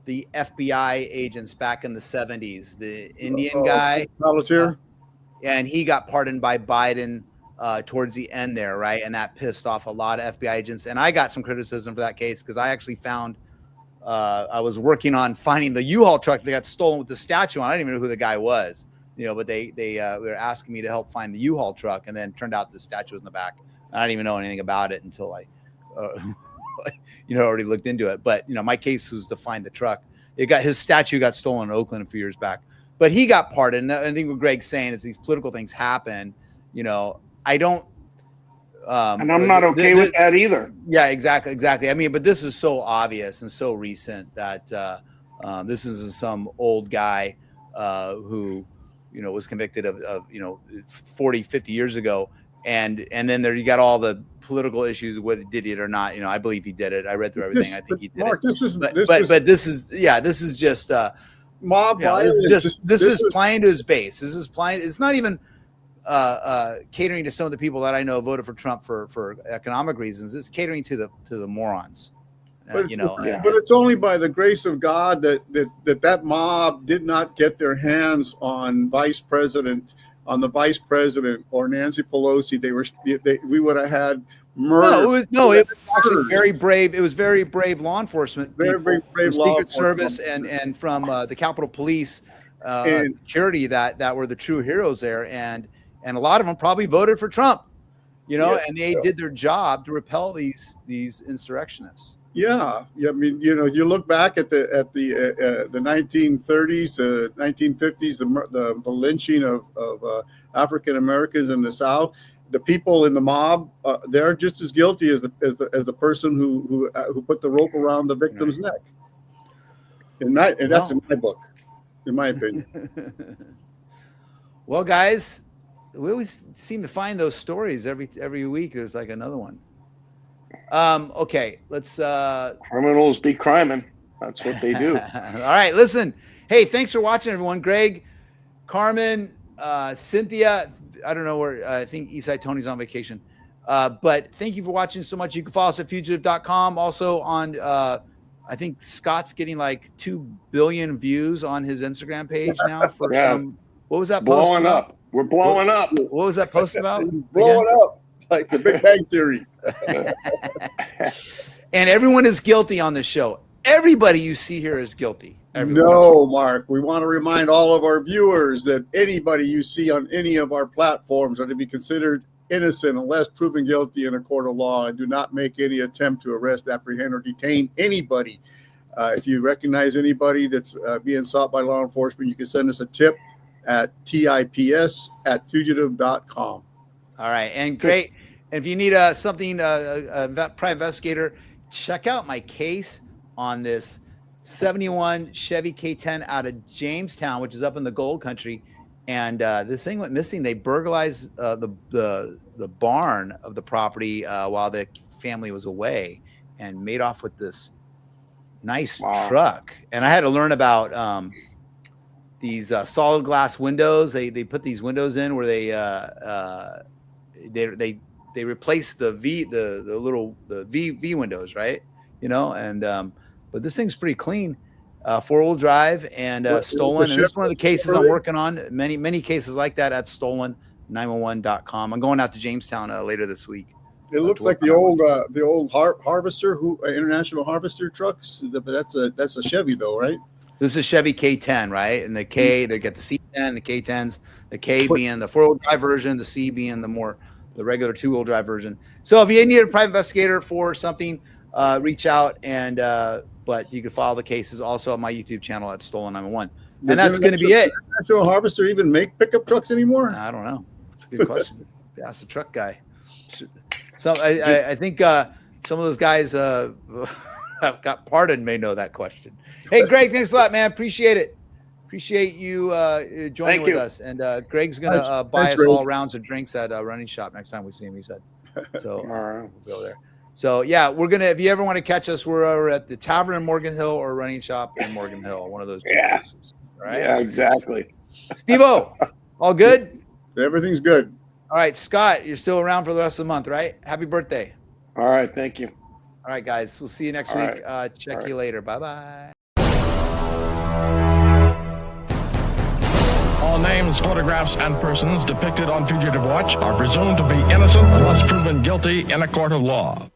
the FBI agents back in the 70s, the Indian guy, volunteer, and he got pardoned by Biden towards the end there, right? And that pissed off a lot of FBI agents. And I got some criticism for that case because I actually found I was working on finding the U-Haul truck that got stolen with the statue on. I didn't even know who the guy was, you know, but they were asking me to help find the U-Haul truck, and then turned out the statue was in the back. I didn't even know anything about it until I already looked into it. But, you know, my case was to find the truck. His statue got stolen in Oakland a few years back, but he got pardoned. I think what Greg's saying is these political things happen. You know, I don't, and I'm not okay with that either. Yeah, exactly. I mean, but this is so obvious and so recent that this isn't some old guy who, you know, was convicted of 40, 50 years ago. And then there you got all the political issues. What did he or not? You know, I believe he did it. I read through everything. I think he did Mark, it. This is this is just mob violence. This is playing to his base. This is playing. It's not even catering to some of the people that I know voted for Trump for economic reasons. It's catering to the morons. But it's only by the grace of God that mob did not get their hands on the vice president or Nancy Pelosi. We would have had murder. It was actually very brave. It was very brave law enforcement, very brave law Secret Service and from the Capitol Police and security that were the true heroes there, and a lot of them probably voted for Trump, you know, and they did their job to repel these insurrectionists. Yeah. I mean, you know, you look back at the 1930s, 1950s, the lynching of African Americans in the South. The people in the mob, they're just as guilty as the person who put the rope around the victim's neck. That's in my book, in my opinion. Well, guys, we always seem to find those stories every week. There's like another one. Okay, let's criminals be criming. That's what they do. All right, listen. Hey, thanks for watching, everyone. Greg, Carmen, Cynthia, I don't know where, I think Eastside Tony's on vacation. But thank you for watching so much. You can follow us at fugitive.com. Also on I think Scott's getting like 2 billion views on his Instagram page now for some, what was that post blowing about? Up. We're blowing up. What was that post about? Blowing up like the Big Bang Theory. And everyone is guilty on this show. Everybody you see here is guilty. Everyone. No, Mark. We want to remind all of our viewers that anybody you see on any of our platforms are to be considered innocent unless proven guilty in a court of law, and do not make any attempt to arrest, apprehend, or detain anybody. If you recognize anybody that's being sought by law enforcement, you can send us a tip at tips@fugitive.com. All right. And great. If you need something, a private investigator, check out my case on this 71 Chevy K10 out of Jamestown, which is up in the gold country. And this thing went missing. They burglarized the barn of the property while the family was away and made off with this nice truck. And I had to learn about these solid glass windows. They put these windows in where they replace the V windows, right? You know, and but this thing's pretty clean. 4-wheel drive and stolen. And this is one of the cases I'm working on. Many cases like that at stolen911.com. I'm going out to Jamestown later this week. It looks like the old Harvester, International Harvester trucks. But that's a Chevy though, right? This is Chevy K10, right? And the K, they get the C10, the K10s, the K being the 4-wheel drive version, the C being the regular 2-wheel drive version. So if you need a private investigator for something, reach out and but you can follow the cases also on my YouTube channel at Stolen 911. And that's going to be it. Does International Harvester even make pickup trucks anymore? I don't know. That's a good question. Ask the truck guy. So I think some of those guys have got pardoned may know that question. Hey, Greg, thanks a lot, man. Appreciate it. Appreciate you joining with us. And Greg's going to buy us all rounds of drinks at a running shop next time we see him, he said. So we'll go there. So, yeah, we're going to, if you ever want to catch us, we're at the Tavern in Morgan Hill or Running Shop in Morgan Hill, one of those two places. All right? Yeah, exactly. Steve-O, all good? Everything's good. All right, Scott, you're still around for the rest of the month, right? Happy birthday. All right, thank you. All right, guys, we'll see you next week. Check you later. Bye-bye. All names, photographs, and persons depicted on Fugitive Watch are presumed to be innocent unless proven guilty in a court of law.